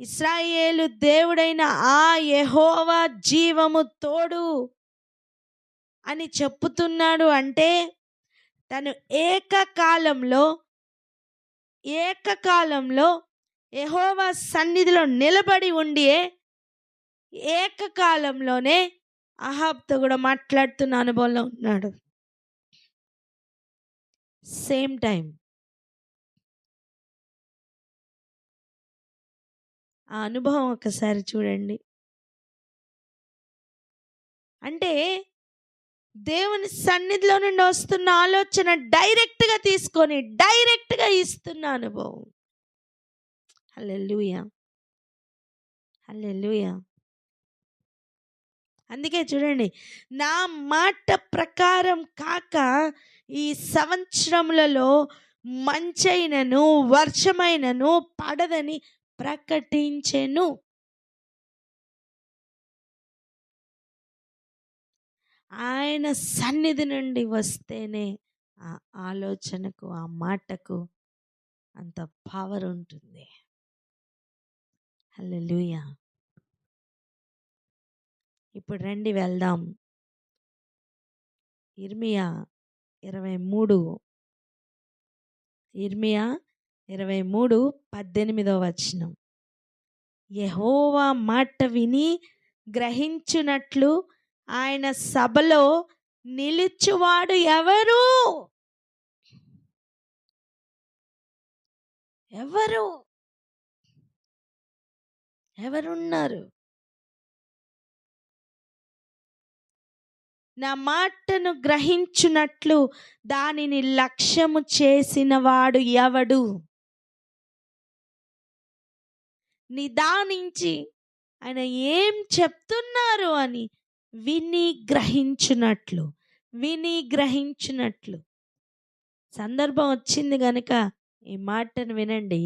ఇశ్రాయేలు దేవుడైన ఆ యెహోవా జీవము తోడు అని చెప్పుతున్నాడు. అంటే తను ఏకకాలంలో యెహోవా సన్నిధిలో నిలబడి ఉండి ఏకకాలంలోనే అహాబ్తో కూడా మాట్లాడుతున్న అనుభవంలో ఉన్నాడు. Same time. ఆ అనుభవం ఒకసారి చూడండి. అంటే దేవుని సన్నిధిలో నుండి వస్తున్న ఆలోచన డైరెక్ట్గా తీసుకొని డైరెక్ట్గా ఇస్తున్న అనుభవం. హల్లెలూయా, హల్లెలూయా. అందుకే చూడండి, నా మాట ప్రకారం కాక ఈ సంవత్సరములలో మంచైనను వర్షమైనను పడదని ప్రకటించెను. ఆయన సన్నిధి నుండి వస్తేనే ఆ ఆలోచనకు, ఆ మాటకు అంత పవర్ ఉంటుంది. హల్లెలూయా. ఇప్పుడు రండి వెళ్దాం. ఇర్మియా 23:18 వచనం. యెహోవా మాట విని గ్రహించునట్లు ఆయన సభలో నిలుచువాడు ఎవరు? ఎవరున్నారు? నా మాటను గ్రహించునట్లు దానిని లక్ష్యము చేసిన వాడు ఎవడు? నిదానించి ఆయన ఏం చెప్తున్నారు అని విని గ్రహించునట్లు. సందర్భం వచ్చింది గనుక ఈ మాటను వినండి.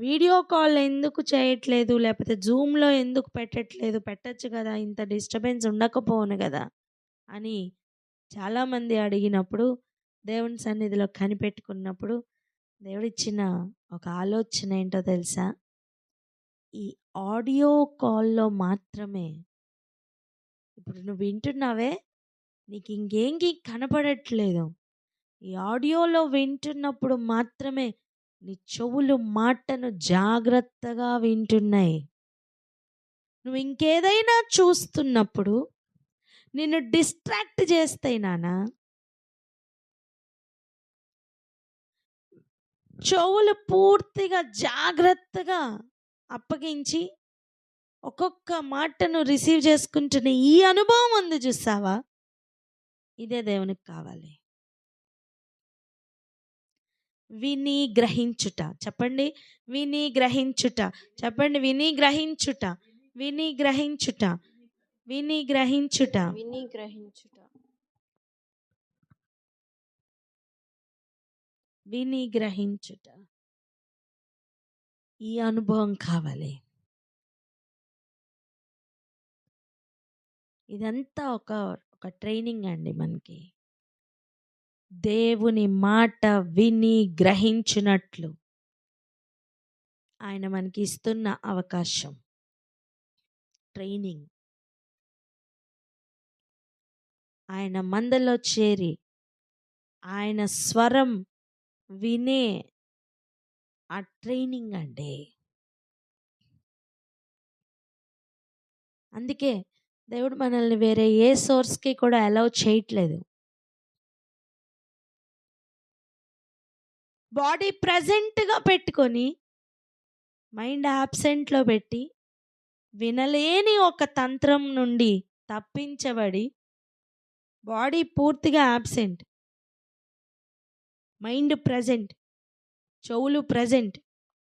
వీడియో కాల్ ఎందుకు చేయట్లేదు, లేకపోతే జూమ్లో ఎందుకు పెట్టట్లేదు, పెట్టచ్చు కదా, ఇంత డిస్టర్బెన్స్ ఉండకపోను కదా అని చాలామంది అడిగినప్పుడు, దేవుని సన్నిధిలో కనిపెట్టుకున్నప్పుడు దేవుడిచ్చిన ఒక ఆలోచన ఏంటో తెలుసా? ఈ ఆడియో కాల్లో మాత్రమే, ఇప్పుడు నువ్వు వింటున్నావే, నీకు ఇంకేం కనపడట్లేదు, ఈ ఆడియోలో వింటున్నప్పుడు మాత్రమే నీ చెవులు మాటను జాగ్రత్తగా వింటున్నాయి. నువ్వు ఇంకేదైనా చూస్తున్నప్పుడు, నిన్ను డిస్ట్రాక్ట్ చేస్తాయి నాన్న. చెవులు పూర్తిగా జాగ్రత్తగా అప్పగించి ఒక్కొక్క మాటను రిసీవ్ చేసుకుంటున్న ఈ అనుభవం ఉంది చూసావా, ఇదే దేవునికి కావాలి. విని గ్రహించుట. చెప్పండి, విని గ్రహించుట. చెప్పండి, విని గ్రహించుట. విని గ్రహించుట. విని గ్రహించుట. విని గ్రహించుట. విని గ్రహించుట. ఈ అనుభవం కావాలి. ఇదంతా ఒక ట్రైనింగ్ అండి మనకి. దేవుని మాట విని గ్రహించినట్లు ఆయన మనకి ఇస్తున్న అవకాశం, ట్రైనింగ్. ఆయన మందలో చేరి ఆయన స్వరం వినే ఆ ట్రైనింగ్ అండి. అందుకే దేవుడు మనల్ని వేరే ఏ సోర్స్కి కూడా అలౌ చేయట్లేదు. బాడీ ప్రజెంట్గా పెట్టుకొని మైండ్ యాబ్సెంట్లో పెట్టి వినలేని ఒక తంత్రం నుండి తప్పించబడి బాడీ పూర్తిగా యాబ్సెంట్, మైండ్ ప్రజెంట్, చెవులు ప్రజెంట్,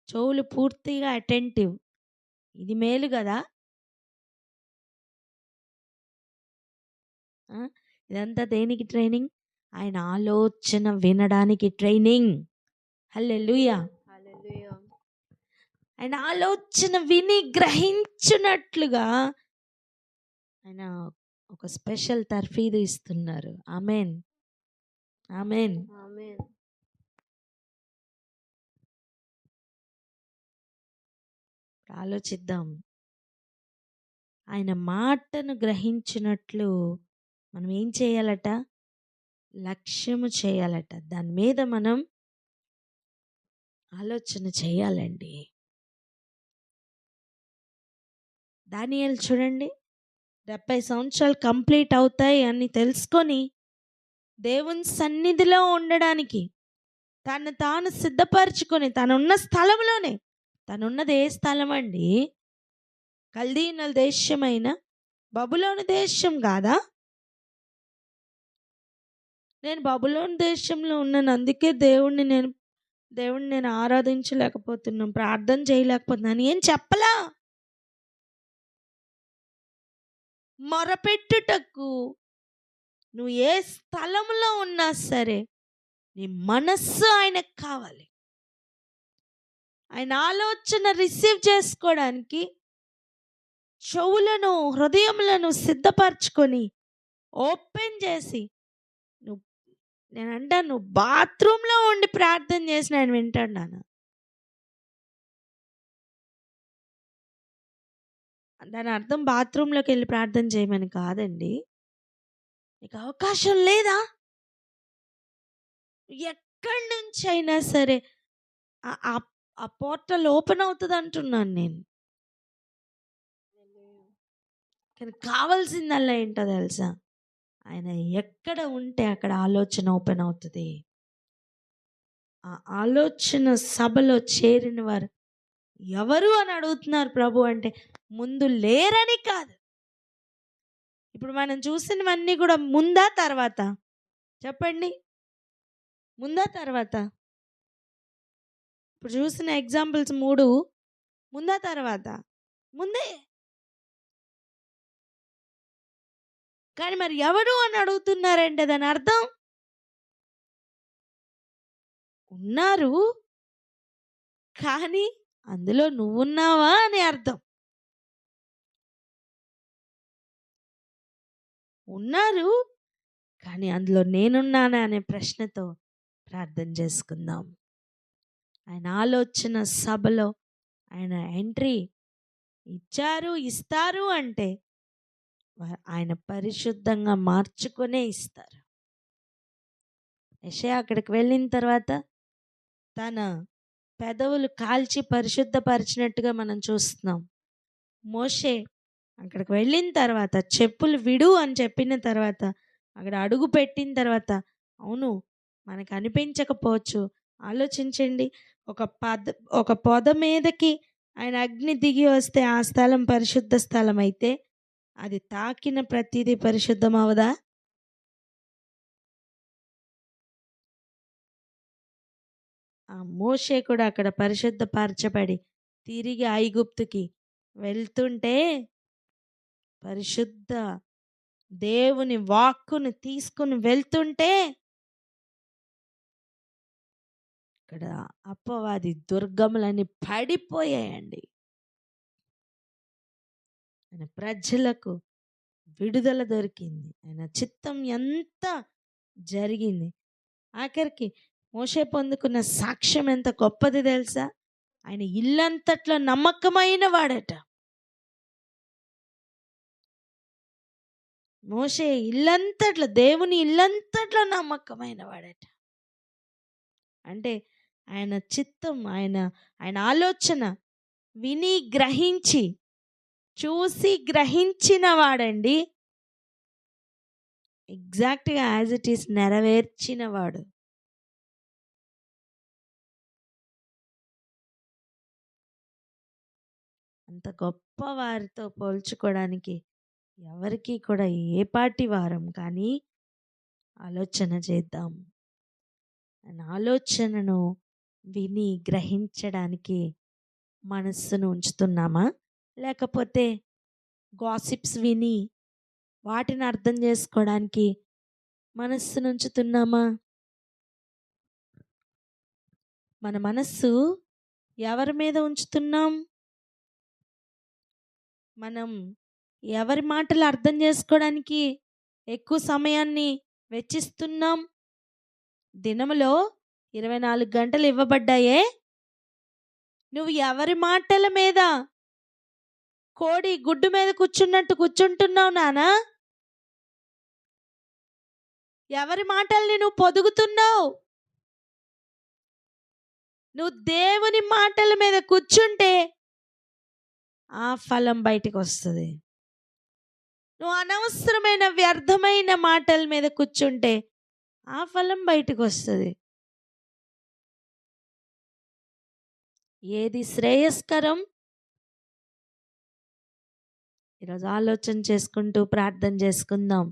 చెవులు పూర్తిగా అటెంటివ్. ఇది మేలు కదా. ఇదంతా దేనికి ట్రైనింగ్? ఆయన ఆలోచన వినడానికి ట్రైనింగ్. హల్లెలూయా. హల్లెలూయా. ఆయన ఆలోచన విని గ్రహించినట్లుగా ఆయన ఒక స్పెషల్ తర్ఫీదు ఇస్తున్నారు. Amen, amen. ఆమేన్. ఆలోచిద్దాం. ఆయన మాటను గ్రహించినట్లు మనం ఏం చేయాలట? లక్ష్యము చేయాలట. దాని మీద మనం ఆలోచన చేయాలండి. దానియేలు చూడండి, 70 సంవత్సరాలు కంప్లీట్ అవుతాయి అని తెలుసుకొని దేవుని సన్నిధిలో ఉండడానికి తను తాను సిద్ధపరచుకొని తనున్న స్థలంలోనే, తనున్నది ఏ స్థలం అండి? కల్దీయుల దేశమైన బబులోను దేశం కాదా? నేను బబులోను దేశంలో ఉన్నాను, అందుకే దేవుణ్ణి నేను ఆరాధించలేకపోతున్నాను, ప్రార్థన చేయలేకపోతున్నాను ఏం చెప్పలా. మొరపెట్టుటకు నువ్వు ఏ స్థలంలో ఉన్నా సరే నీ మనస్సు ఆయనకు కావాలి. ఆయన ఆలోచన రిసీవ్ చేసుకోవడానికి చెవులను, హృదయములను సిద్ధపరచుకొని ఓపెన్ చేసి నువ్వు బాత్రూంలో ఉండి ప్రార్థన చేసి ఆయన వింటాడు నాన్న. దాని అర్థం బాత్రూంలోకి వెళ్ళి ప్రార్థన చేయమని కాదండి. నీకు అవకాశం లేదా? ఎక్కడి నుంచి అయినా సరే ఆ పోర్టల్ ఓపెన్ అవుతుంది అంటున్నాను నేను. కానీ కావాల్సిందల్లా ఏంటో తెలుసా? ఆయన ఎక్కడ ఉంటే అక్కడ ఆలోచన ఓపెన్ అవుతుంది. ఆ ఆలోచన సభలో చేరిన వారు ఎవరు అని అడుగుతున్నారు ప్రభు అంటే, ముందు లేరని కాదు. ఇప్పుడు మనం చూసినవన్నీ కూడా ముందా తర్వాత? చెప్పండి, ముందా తర్వాత? ఇప్పుడు చూసిన ఎగ్జాంపుల్స్ 3 ముందా తర్వాత? ముందే. కానీ మరి ఎవరు అని అడుగుతున్నారంటే దాని అర్థం ఉన్నారు, కానీ అందులో నువ్వున్నావా అని అర్థం. ఉన్నారు, కానీ అందులో నేనున్నానా అనే ప్రశ్నతో ప్రార్థన చేసుకుందాం. ఆయన ఆలోచన సభలో ఆయన ఎంట్రీ ఇస్తారు అంటే ఆయన పరిశుద్ధంగా మార్చుకునే ఇస్తారు. యెషయా అక్కడికి వెళ్ళిన తర్వాత తన పెదవులు కాల్చి పరిశుద్ధపరిచినట్టుగా మనం చూస్తున్నాం. మోషే అక్కడికి వెళ్ళిన తర్వాత చెప్పులు విడు అని చెప్పిన తర్వాత అక్కడ అడుగు పెట్టిన తర్వాత అవును మనకు అనిపించకపోవచ్చు. ఆలోచించండి, ఒక పొద మీదకి ఆయన అగ్ని దిగి వస్తే ఆ స్థలం పరిశుద్ధ స్థలం అయితే అది తాకిన ప్రతిదీ పరిశుద్ధం అవదా? ఆ మోషే కూడా అక్కడ పరిశుద్ధపరచబడి తిరిగి ఐగుప్తుకి వెళ్తుంటే పరిశుద్ధ దేవుని వాక్కును తీసుకుని వెళ్తుంటే ఇక్కడ అపవాది దుర్గములని పడిపోయాయండి. ఆయన ప్రజలకు విడుదల దొరికింది. ఆయన చిత్తం ఎంత జరిగింది. ఆఖరికి మోషే పొందుకున్న సాక్ష్యం ఎంత గొప్పది తెలుసా? ఆయన ఇల్లంతట్లో నమ్మకమైన వాడట. మోషే ఇల్లంతట్లో, దేవుని ఇల్లంతట్లో నమ్మకమైన వాడట. అంటే ఆయన చిత్తం, ఆయన ఆలోచన విని గ్రహించి చూసి గ్రహించిన వాడండి. ఎగ్జాక్ట్గా యాజ్ ఇట్ ఈస్ నెరవేర్చిన వాడు. అంత గొప్ప వారితో పోల్చుకోవడానికి ఎవరికి కూడా ఏ పాటి వారం కానీ ఆలోచన చేద్దాం. ఆయన ఆలోచనను విని గ్రహించడానికి మనస్సును ఉంచుతున్నామా? లేకపోతే గాసిప్స్ విని వాటిని అర్థం చేసుకోవడానికి మనస్సును ఉంచుతున్నామా? మన మనస్సు ఎవరి మీద ఉంచుతున్నాం? మనం ఎవరి మాటలు అర్థం చేసుకోవడానికి ఎక్కువ సమయాన్ని వెచ్చిస్తున్నాం? దినములో 24 గంటలు ఇవ్వబడ్డాయే. నువ్వు ఎవరి మాటల మీద, కోడి గుడ్డు మీద కూర్చున్నట్టు కూర్చుంటున్నావు నానా? ఎవరి మాటల్ని నువ్వు పొదుగుతున్నావు? నువ్వు దేవుని మాటల మీద కూర్చుంటే ఆ ఫలం బయటికి వస్తుంది. నువ్వు అనవసరమైన వ్యర్థమైన మాటల మీద కూర్చుంటే ఆ ఫలం బయటికి వస్తుంది. ఏది శ్రేయస్కరం? ఈరోజు ఆలోచన చేసుకుంటూ ప్రార్థన చేసుకుందాం.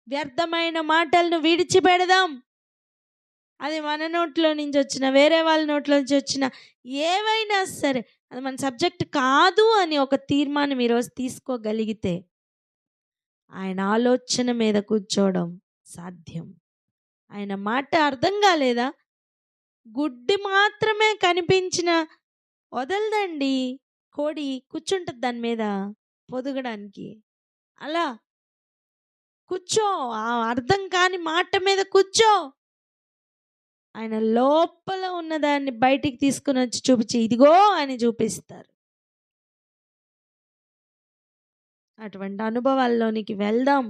వ్యర్థమైన మాటలను విడిచిపెడదాం. అది మన నోట్లో నుంచి వచ్చిన, వేరే వాళ్ళ నోట్లో నుంచి వచ్చిన ఏవైనా సరే అది మన సబ్జెక్ట్ కాదు అని ఒక తీర్మానం ఈరోజు తీసుకోగలిగితే ఆయన ఆలోచన మీద కూర్చోవడం సాధ్యం. ఆయన మాట అర్థం కాలేదా? గుడ్డి మాత్రమే కనిపించిన వదలదండి. కోడి కూర్చుంటుంది దాని మీద పొదగడానికి. అలా కూర్చో, ఆ అర్థం కాని మాట మీద కూర్చో. ఆయన లోపల ఉన్నదాన్ని బయటికి తీసుకుని వచ్చి చూపించి ఇదిగో అని చూపిస్తారు. అటువంటి అనుభవాల్లోనికి వెళ్దాం.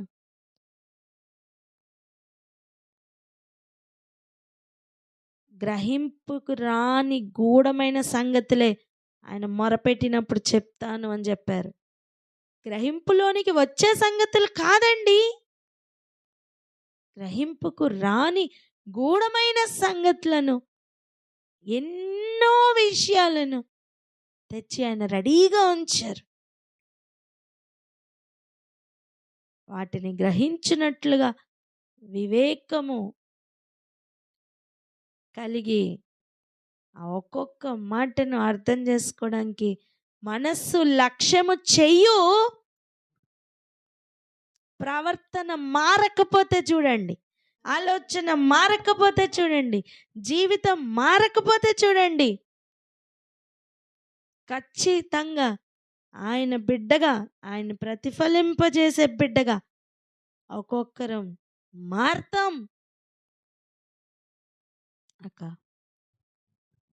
గ్రహింపుకు రాని గూఢమైన సంగతులే ఆయన మొరపెట్టినప్పుడు చెప్తాను అని చెప్పారు. గ్రహింపులోనికి వచ్చే సంగతులు కాదండి, గ్రహింపుకు రాని గూఢమైన సంగతులను, ఎన్నో విషయాలను తెచ్చి ఆయన రెడీగా ఉంచారు. వాటిని గ్రహించినట్లుగా వివేకము కలిగి ఆ ఒక్కొక్క మాటను అర్థం చేసుకోవడానికి మనస్సు లక్ష్యము చెయ్యు. ప్రవర్తన మారకపోతే చూడండి, ఆలోచన మారకపోతే చూడండి, జీవితం మారకపోతే చూడండి, ఖచ్చితంగా ఆయన బిడ్డగా, ఆయన ప్రతిఫలింపజేసే బిడ్డగా ఒక్కొక్కరం మారతాం. అక్క